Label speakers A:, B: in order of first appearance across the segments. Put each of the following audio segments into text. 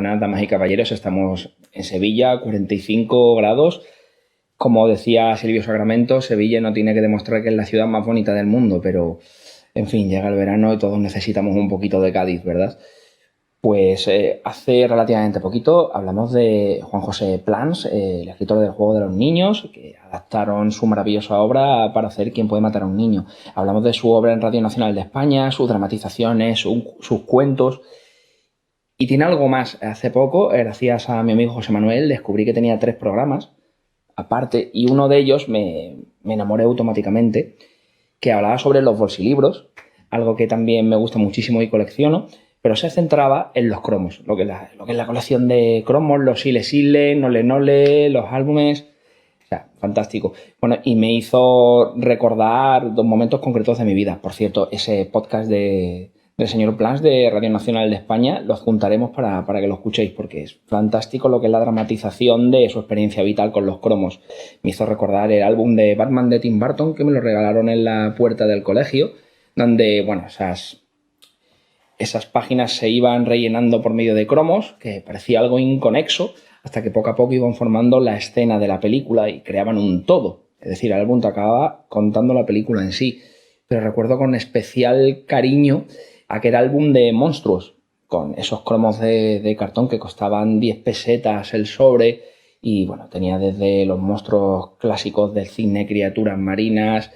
A: Buenas, damas y caballeros, estamos en Sevilla, 45 grados. Como decía Silvio Sacramento, Sevilla no tiene que demostrar que es la ciudad más bonita del mundo, pero, en fin, llega el verano y todos necesitamos un poquito de Cádiz, ¿verdad? Pues hace relativamente poquito hablamos de Juan José Plans, el escritor del Juego de los Niños, que adaptaron su maravillosa obra para hacer ¿Quién puede matar a un niño? Hablamos de su obra en Radio Nacional de España, sus dramatizaciones, sus cuentos. Y tiene algo más. Hace poco, gracias a mi amigo José Manuel, descubrí que tenía 3 programas aparte, y uno de ellos me enamoré automáticamente, que hablaba sobre los bolsilibros, algo que también me gusta muchísimo y colecciono, pero se centraba en los cromos, lo que es la colección de cromos, los sile, nole, los álbumes. O sea, fantástico. Bueno, y me hizo recordar 2 momentos concretos de mi vida. Por cierto, ese podcast del señor Plans de Radio Nacional de España lo adjuntaremos para que lo escuchéis, porque es fantástico lo que es la dramatización de su experiencia vital con los cromos. Me hizo recordar el álbum de Batman de Tim Burton, que me lo regalaron en la puerta del colegio, donde, bueno, esas páginas se iban rellenando por medio de cromos, que parecía algo inconexo, hasta que poco a poco iban formando la escena de la película y creaban un todo. Es decir, el álbum te acababa contando la película en sí. Pero recuerdo con especial cariño aquel álbum de Monstruos, con esos cromos de cartón que costaban 10 pesetas el sobre. Y bueno, tenía desde los monstruos clásicos del cine, criaturas marinas,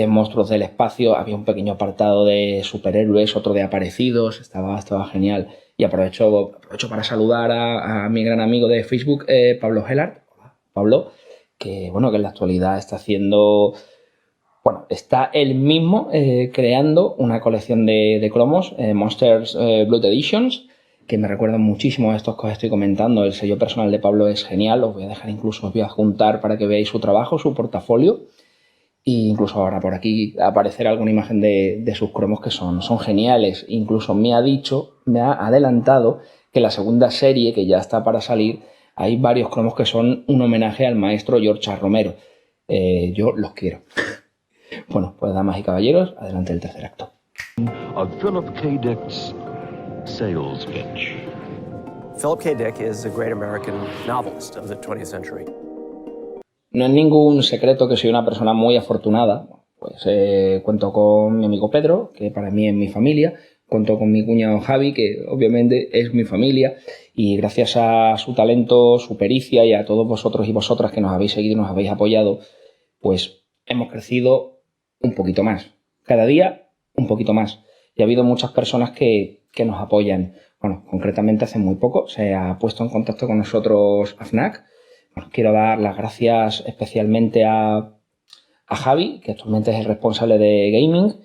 A: monstruos del espacio, había un pequeño apartado de superhéroes, otro de aparecidos, estaba genial. Y aprovecho para saludar a mi gran amigo de Facebook, Pablo Gelart. Hola, Pablo, que bueno, que en la actualidad está haciendo... Bueno, está él mismo creando una colección de cromos, Monsters Blood Editions, que me recuerdan muchísimo a estos que os estoy comentando. El sello personal de Pablo es genial, os voy a dejar incluso, os voy a juntar para que veáis su trabajo, su portafolio, e incluso ahora por aquí aparecerá alguna imagen de sus cromos que son geniales. Incluso me ha adelantado que la segunda serie, que ya está para salir, hay varios cromos que son un homenaje al maestro George A. Romero. Yo los quiero. Bueno, pues damas y caballeros, adelante el tercer acto.
B: Of Philip K. Dick's sales pitch.
C: Philip K. Dick is a great American novelist of the 20th century.
A: No es ningún secreto que soy una persona muy afortunada. Pues cuento con mi amigo Pedro, que para mí es mi familia. Cuento con mi cuñado Javi, que obviamente es mi familia. Y gracias a su talento, su pericia y a todos vosotros y vosotras que nos habéis seguido y nos habéis apoyado, pues hemos crecido un poquito más. Cada día un poquito más. Y ha habido muchas personas que nos apoyan. Bueno, concretamente hace muy poco se ha puesto en contacto con nosotros AFNAC. Bueno, quiero dar las gracias especialmente a Javi, que actualmente es el responsable de gaming,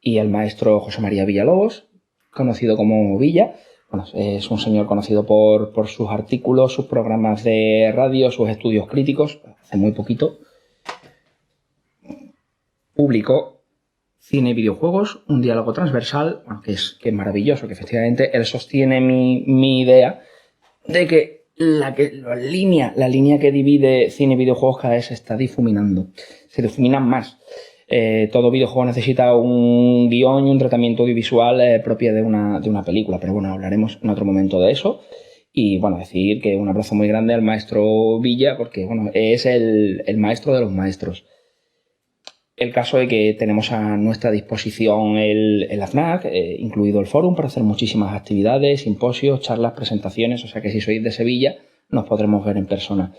A: y al maestro José María Villalobos, conocido como Villa. Bueno, es un señor conocido por sus artículos, sus programas de radio, sus estudios críticos. Hace muy poquito publicó Cine y videojuegos, un diálogo transversal, que es maravilloso, que efectivamente él sostiene mi idea de que la línea que divide cine y videojuegos cada vez se está difuminando. Se difuminan más. Todo videojuego necesita un guión y un tratamiento audiovisual propio de una película, pero bueno, hablaremos en otro momento de eso. Y bueno, decir que un abrazo muy grande al maestro Villa, porque bueno, es el maestro de los maestros. El caso de que tenemos a nuestra disposición el AFNAC, incluido el fórum, para hacer muchísimas actividades, simposios, charlas, presentaciones, o sea que si sois de Sevilla nos podremos ver en persona.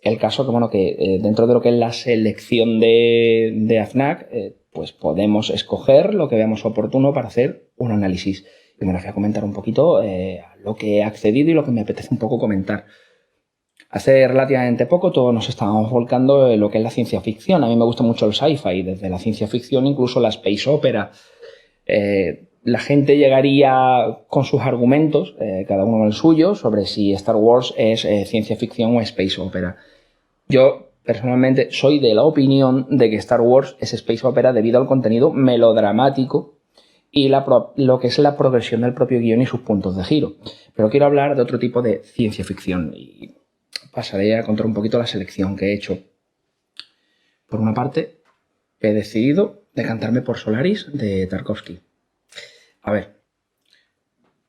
A: El caso que, bueno, que dentro de lo que es la selección de AFNAC, pues podemos escoger lo que veamos oportuno para hacer un análisis. Y me os voy a comentar un poquito lo que he accedido y lo que me apetece un poco comentar. Hace relativamente poco todos nos estábamos volcando en lo que es la ciencia ficción. A mí me gusta mucho el sci-fi, desde la ciencia ficción incluso la space opera. La gente llegaría con sus argumentos, cada uno el suyo, sobre si Star Wars es ciencia ficción o space opera. Yo personalmente soy de la opinión de que Star Wars es space opera debido al contenido melodramático y lo que es la progresión del propio guión y sus puntos de giro. Pero quiero hablar de otro tipo de ciencia ficción y pasaré a contar un poquito la selección que he hecho. Por una parte, he decidido decantarme por Solaris de Tarkovsky. A ver,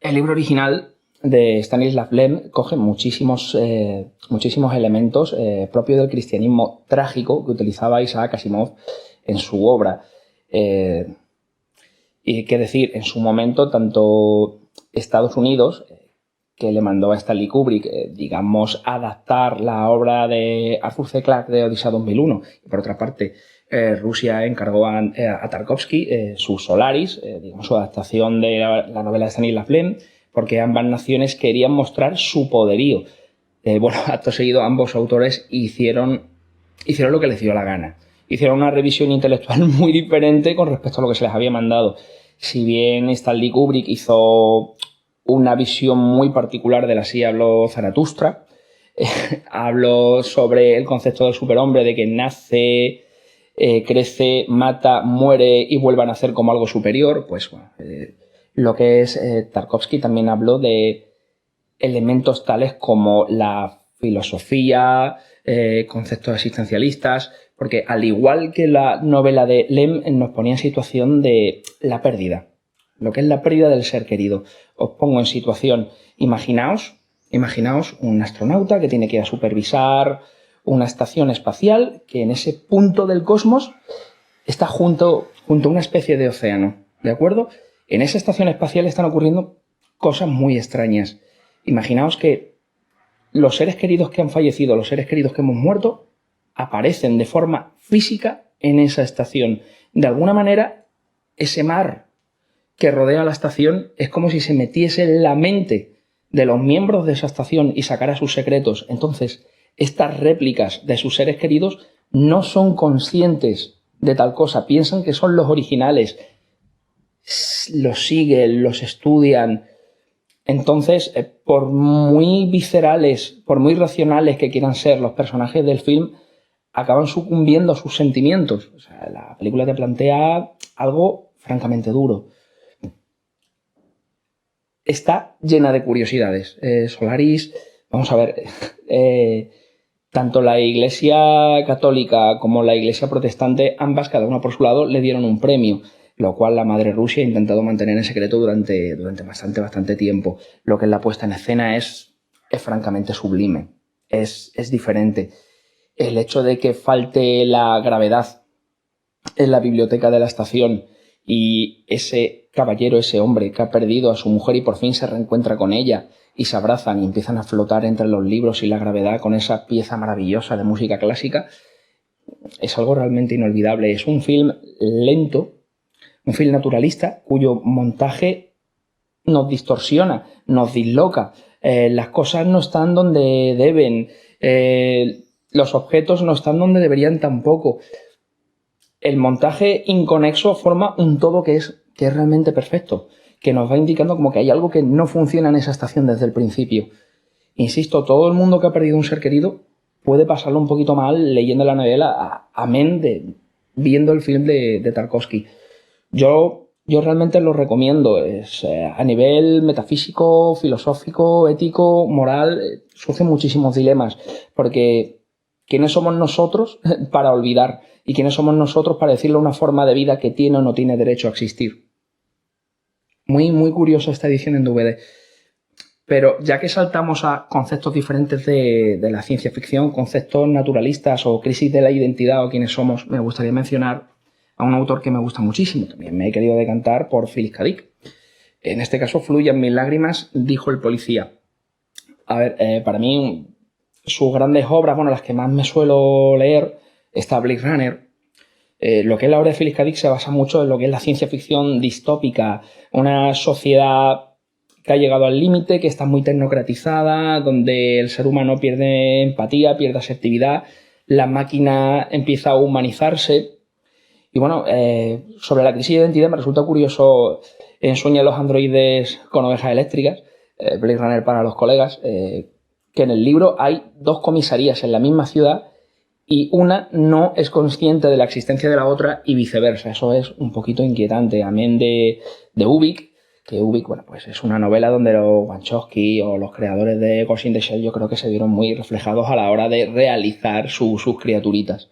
A: el libro original de Stanisław Lem coge muchísimos elementos propios del cristianismo trágico que utilizaba Isaac Asimov en su obra. Y qué decir, en su momento, tanto Estados Unidos, que le mandó a Stanley Kubrick, digamos, adaptar la obra de Arthur C. Clarke de Odisea 2001, y por otra parte, Rusia encargó a Tarkovsky su Solaris, digamos, su adaptación de la novela de Stanisław Lem, porque ambas naciones querían mostrar su poderío. Bueno, acto seguido, ambos autores hicieron lo que les dio la gana. Hicieron una revisión intelectual muy diferente con respecto a lo que se les había mandado. Si bien Stanley Kubrick hizo una visión muy particular de la así habló Zaratustra, habló sobre el concepto del superhombre, de que nace, crece, mata, muere y vuelve a nacer como algo superior, pues bueno, lo que es Tarkovsky también habló de elementos tales como la filosofía, conceptos existencialistas, porque al igual que la novela de Lem nos ponía en situación de la pérdida, lo que es la pérdida del ser querido. Os pongo en situación, imaginaos un astronauta que tiene que ir a supervisar una estación espacial que en ese punto del cosmos está junto a una especie de océano, ¿de acuerdo? En esa estación espacial están ocurriendo cosas muy extrañas. Imaginaos que los seres queridos que han fallecido, los seres queridos que hemos muerto, aparecen de forma física en esa estación. De alguna manera, ese mar que rodea la estación es como si se metiese en la mente de los miembros de esa estación y sacara sus secretos. Entonces, estas réplicas de sus seres queridos no son conscientes de tal cosa, piensan que son los originales, los siguen, los estudian. Entonces, por muy viscerales, por muy racionales que quieran ser los personajes del film, acaban sucumbiendo a sus sentimientos. O sea, la película te plantea algo francamente duro. Está llena de curiosidades. Solaris, vamos a ver, tanto la Iglesia católica como la Iglesia protestante, ambas, cada una por su lado, le dieron un premio, lo cual la Madre Rusia ha intentado mantener en secreto durante bastante tiempo. Lo que es la puesta en escena es francamente sublime, es diferente. El hecho de que falte la gravedad en la biblioteca de la estación y ese caballero, ese hombre que ha perdido a su mujer y por fin se reencuentra con ella y se abrazan y empiezan a flotar entre los libros y la gravedad con esa pieza maravillosa de música clásica, es algo realmente inolvidable. Es un film lento, un film naturalista cuyo montaje nos distorsiona, nos disloca. Las cosas no están donde deben, los objetos no están donde deberían tampoco. El montaje inconexo forma un todo que es realmente perfecto, que nos va indicando como que hay algo que no funciona en esa estación desde el principio. Insisto, todo el mundo que ha perdido un ser querido puede pasarlo un poquito mal leyendo la novela, amén de viendo el film de Tarkovsky. Yo realmente lo recomiendo. A nivel metafísico, filosófico, ético, moral, surgen muchísimos dilemas, porque ¿quiénes somos nosotros para olvidar? ¿Y quiénes somos nosotros para decirle una forma de vida que tiene o no tiene derecho a existir? Muy, muy curiosa esta edición en DVD. Pero ya que saltamos a conceptos diferentes de la ciencia ficción, conceptos naturalistas o crisis de la identidad o quiénes somos, me gustaría mencionar a un autor que me gusta muchísimo. También me he querido decantar por Philip K. Dick. En este caso, Fluyan mis lágrimas, dijo el policía. A ver, para mí, sus grandes obras, bueno, las que más me suelo leer, está Blade Runner. Lo que es la obra de Philip K. Dick se basa mucho en lo que es la ciencia ficción distópica, una sociedad que ha llegado al límite, que está muy tecnocratizada, donde el ser humano pierde empatía, pierde asertividad, la máquina empieza a humanizarse. Y bueno, sobre la crisis de identidad me resulta curioso en Sueñan los androides con ovejas eléctricas, Blade Runner para los colegas, que en el libro hay 2 comisarías en la misma ciudad y una no es consciente de la existencia de la otra y viceversa. Eso es un poquito inquietante. Amén de Ubik, que Ubik, bueno, pues es una novela donde los Wachowski o los creadores de Ghost in the Shell yo creo que se vieron muy reflejados a la hora de realizar sus criaturitas.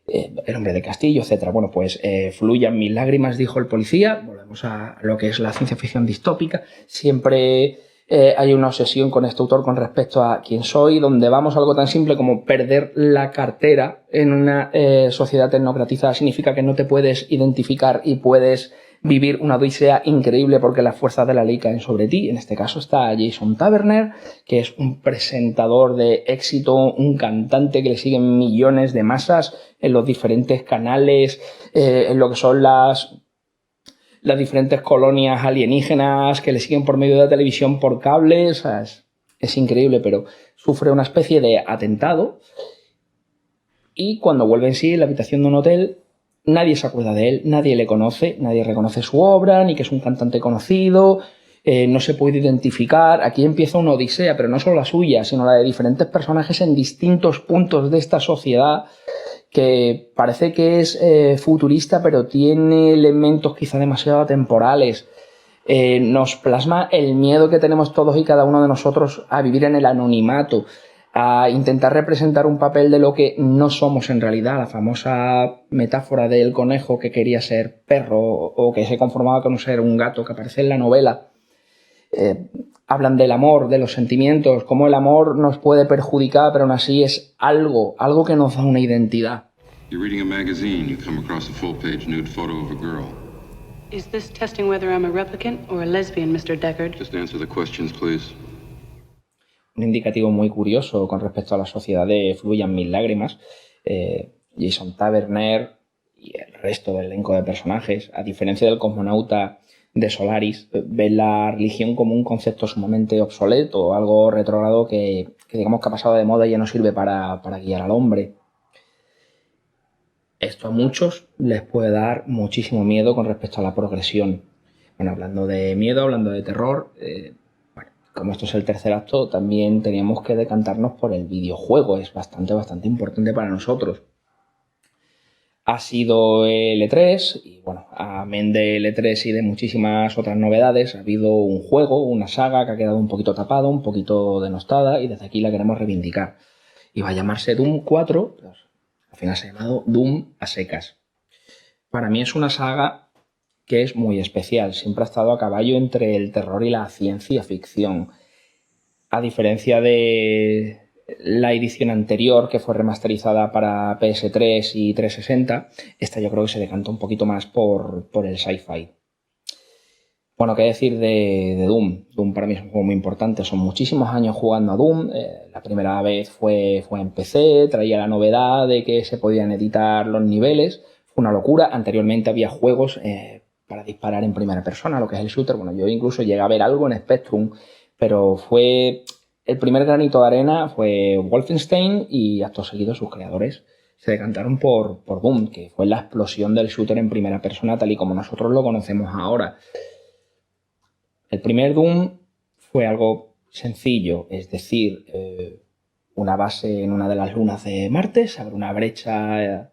A: El hombre de castillo, etc. Bueno, pues fluyan mis lágrimas, dijo el policía. Volvemos a lo que es la ciencia ficción distópica. Siempre hay una obsesión con este autor con respecto a quién soy, donde vamos a algo tan simple como perder la cartera en una sociedad tecnocratizada significa que no te puedes identificar y puedes vivir una odisea increíble porque las fuerzas de la ley caen sobre ti. En este caso está Jason Taverner, que es un presentador de éxito, un cantante que le siguen millones de masas en los diferentes canales, en lo que son las diferentes colonias alienígenas que le siguen por medio de la televisión por cable. O sea, es increíble, pero sufre una especie de atentado y cuando vuelve en sí en la habitación de un hotel, nadie se acuerda de él, nadie le conoce, nadie reconoce su obra, ni que es un cantante conocido, no se puede identificar. Aquí empieza una odisea, pero no solo la suya, sino la de diferentes personajes en distintos puntos de esta sociedad, que parece que es futurista, pero tiene elementos quizá demasiado temporales. Nos plasma el miedo que tenemos todos y cada uno de nosotros a vivir en el anonimato, a intentar representar un papel de lo que no somos en realidad, la famosa metáfora del conejo que quería ser perro o que se conformaba con ser un gato que aparece en la novela. Hablan del amor, de los sentimientos, cómo el amor nos puede perjudicar, pero aún así es algo que nos da una identidad.
D: You're reading a magazine, you come across a full-page nude photo of a girl.
E: Is this testing whether I'm a replicant or a lesbian, Mr. Deckard?
D: Just answer the questions, please.
A: Un indicativo muy curioso con respecto a la sociedad de Fluyan Mil Lágrimas. Jason Taverner y el resto del elenco de personajes, a diferencia del cosmonauta de Solaris, ven la religión como un concepto sumamente obsoleto, algo retrógrado que digamos que ha pasado de moda y ya no sirve para guiar al hombre. Esto a muchos les puede dar muchísimo miedo con respecto a la progresión. Bueno, hablando de miedo, hablando de terror, como esto es el tercer acto, también teníamos que decantarnos por el videojuego. Es bastante importante para nosotros. Ha sido el E3 y bueno, amén del E3 y de muchísimas otras novedades, ha habido un juego, una saga que ha quedado un poquito tapada, un poquito denostada y desde aquí la queremos reivindicar. Y va a llamarse Doom 4, pues, al final se ha llamado Doom a secas. Para mí es una saga que es muy especial, siempre ha estado a caballo entre el terror y la ciencia ficción. A diferencia de la edición anterior, que fue remasterizada para PS3 y 360, esta yo creo que se decanta un poquito más por el sci-fi. Bueno, ¿qué decir de Doom? Doom para mí es un juego muy importante, son muchísimos años jugando a Doom. La primera vez fue en PC, traía la novedad de que se podían editar los niveles, fue una locura. Anteriormente había juegos para disparar en primera persona, lo que es el shooter. Bueno, yo incluso llegué a ver algo en Spectrum, pero fue el primer granito de arena fue Wolfenstein y acto seguido sus creadores se decantaron por Doom, que fue la explosión del shooter en primera persona tal y como nosotros lo conocemos ahora. El primer Doom fue algo sencillo, es decir, una base en una de las lunas de Marte, se abre una brecha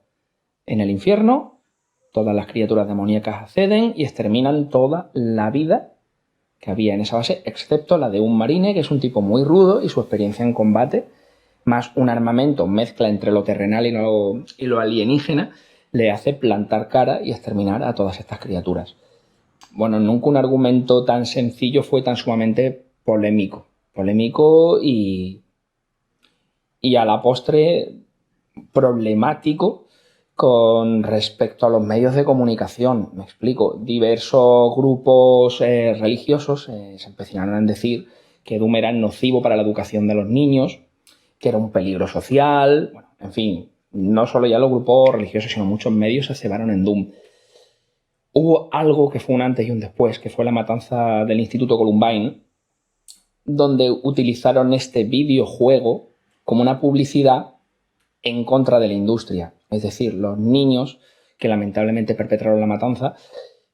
A: en el infierno, todas las criaturas demoníacas acceden y exterminan toda la vida que había en esa base, excepto la de un marine, que es un tipo muy rudo y su experiencia en combate, más un armamento, mezcla entre lo terrenal y lo alienígena, le hace plantar cara y exterminar a todas estas criaturas. Bueno, nunca un argumento tan sencillo fue tan sumamente polémico y a la postre problemático con respecto a los medios de comunicación. Me explico, diversos grupos religiosos se empeñaron en decir que Doom era nocivo para la educación de los niños, que era un peligro social, bueno, en fin, no solo ya los grupos religiosos, sino muchos medios se cebaron en Doom. Hubo algo que fue un antes y un después, que fue la matanza del Instituto Columbine, donde utilizaron este videojuego como una publicidad en contra de la industria. Es decir, los niños que lamentablemente perpetraron la matanza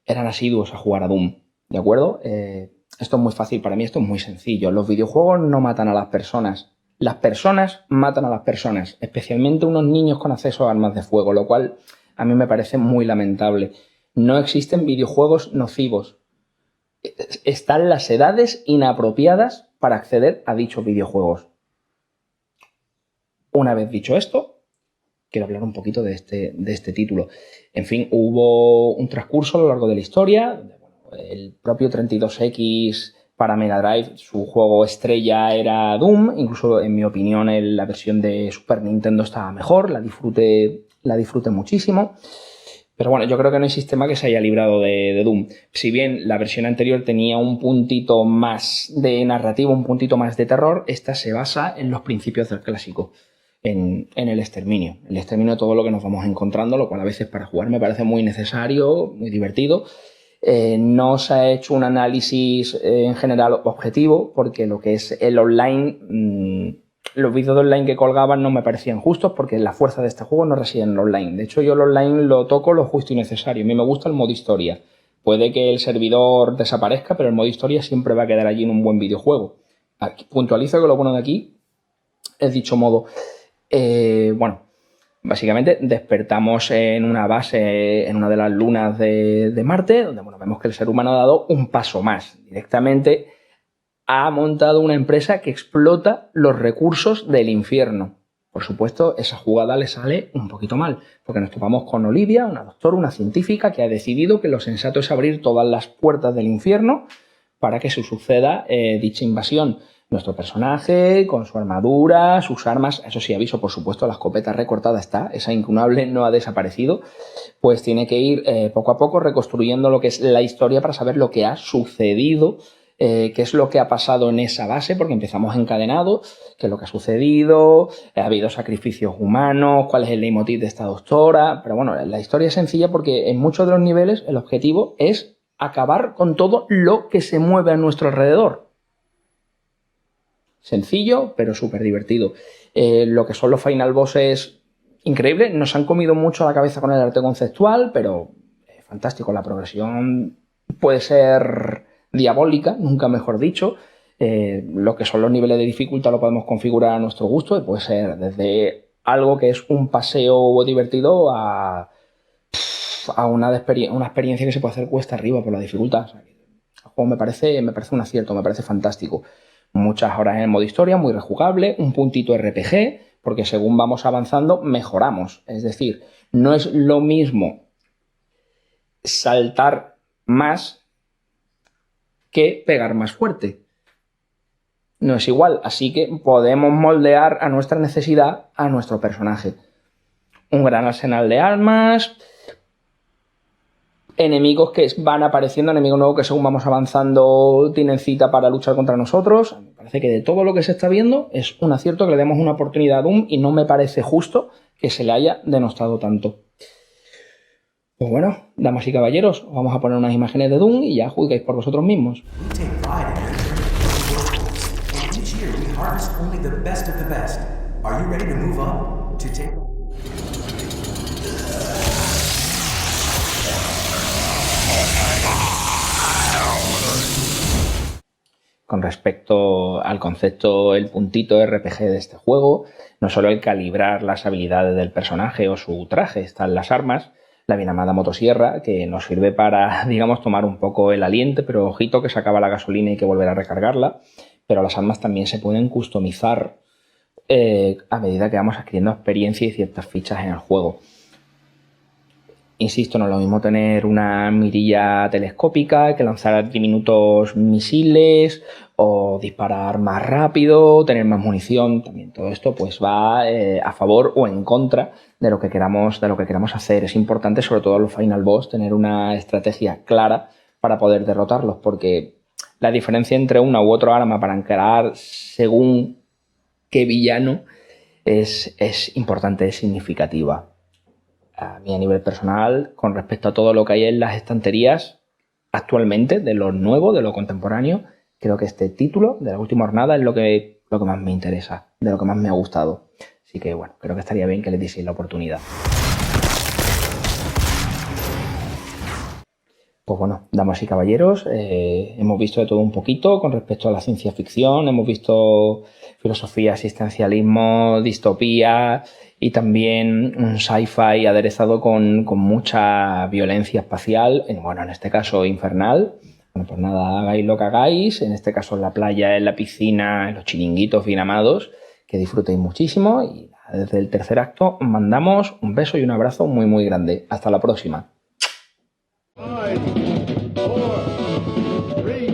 A: eran asiduos a jugar a Doom, ¿de acuerdo? Esto es muy fácil para mí, esto es muy sencillo. Los videojuegos no matan a las personas matan a las personas, especialmente unos niños con acceso a armas de fuego, lo cual a mí me parece muy lamentable. No existen videojuegos nocivos. Están las edades inapropiadas para acceder a dichos videojuegos. Una vez dicho esto, quiero hablar un poquito de este título. En fin, hubo un transcurso a lo largo de la historia. El propio 32X para Mega Drive su juego estrella era Doom. Incluso, en mi opinión, la versión de Super Nintendo estaba mejor, la disfruté muchísimo. Pero bueno, yo creo que no hay sistema que se haya librado de Doom. Si bien la versión anterior tenía un puntito más de narrativa, un puntito más de terror, esta se basa en los principios del clásico, en el exterminio. El exterminio de todo lo que nos vamos encontrando, lo cual a veces para jugar me parece muy necesario, muy divertido. No se ha hecho un análisis en general objetivo, porque lo que es el online, los vídeos de online que colgaban no me parecían justos, porque la fuerza de este juego no reside en el online. De hecho, yo el online lo toco lo justo y necesario. A mí me gusta el modo historia. Puede que el servidor desaparezca, pero el modo historia siempre va a quedar allí en un buen videojuego. Aquí, puntualizo que lo bueno de aquí es dicho modo. Bueno, básicamente despertamos en una base, en una de las lunas de Marte, donde bueno, vemos que el ser humano ha dado un paso más. Directamente ha montado una empresa que explota los recursos del infierno. Por supuesto, esa jugada le sale un poquito mal, porque nos topamos con Olivia, una doctora, una científica, que ha decidido que lo sensato es abrir todas las puertas del infierno para que se suceda dicha invasión. Nuestro personaje, con su armadura, sus armas, eso sí, aviso, por supuesto, la escopeta recortada está, esa incunable no ha desaparecido, pues tiene que ir poco a poco reconstruyendo lo que es la historia para saber lo que ha sucedido, qué es lo que ha pasado en esa base, porque empezamos encadenados, qué es lo que ha sucedido, ha habido sacrificios humanos, cuál es el leitmotiv de esta doctora, pero bueno, la historia es sencilla porque en muchos de los niveles el objetivo es acabar con todo lo que se mueve a nuestro alrededor. Sencillo, pero súper divertido. Lo que son los final bosses, increíble. Nos han comido mucho la cabeza con el arte conceptual, pero fantástico. La progresión puede ser diabólica, nunca mejor dicho. Lo que son los niveles de dificultad lo podemos configurar a nuestro gusto y puede ser desde algo que es un paseo divertido a una experiencia que se puede hacer cuesta arriba por la dificultad. O sea, el juego me parece un acierto, me parece fantástico. Muchas horas en el modo historia, muy rejugable, un puntito RPG, porque según vamos avanzando mejoramos. Es decir, no es lo mismo saltar más que pegar más fuerte. No es igual, así que podemos moldear a nuestra necesidad a nuestro personaje. Un gran arsenal de armas, enemigos que van apareciendo, enemigos nuevos que según vamos avanzando tienen cita para luchar contra nosotros. Me parece que de todo lo que se está viendo es un acierto que le demos una oportunidad a Doom y no me parece justo que se le haya denostado tanto. Pues bueno, damas y caballeros, os vamos a poner unas imágenes de Doom y ya juzguéis por vosotros mismos. Con respecto al concepto, el puntito RPG de este juego, no solo el calibrar las habilidades del personaje o su traje, están las armas, la bien amada motosierra, que nos sirve para, digamos, tomar un poco el aliento, pero ojito que se acaba la gasolina y hay que volver a recargarla, pero las armas también se pueden customizar a medida que vamos adquiriendo experiencia y ciertas fichas en el juego. Insisto, no es lo mismo tener una mirilla telescópica que lanzar diminutos misiles o disparar más rápido, tener más munición. También todo esto pues va a favor o en contra de lo que queramos hacer. Es importante, sobre todo en los final boss, tener una estrategia clara para poder derrotarlos, porque la diferencia entre una u otra arma para encarar según qué villano es importante, es significativa. A mí, a nivel personal, con respecto a todo lo que hay en las estanterías actualmente, de lo nuevo, de lo contemporáneo, creo que este título de la última jornada es lo que más me interesa, de lo que más me ha gustado. Así que bueno, creo que estaría bien que le dieseis la oportunidad. Pues bueno, damas y caballeros, hemos visto de todo un poquito con respecto a la ciencia ficción, hemos visto filosofía, existencialismo, distopía y también un sci-fi aderezado con mucha violencia espacial, en este caso infernal. Bueno, pues nada, hagáis lo que hagáis, en este caso en la playa, en la piscina, en los chiringuitos bien amados, que disfrutéis muchísimo y desde el tercer acto os mandamos un beso y un abrazo muy muy grande. Hasta la próxima.
F: 5, 4, 3,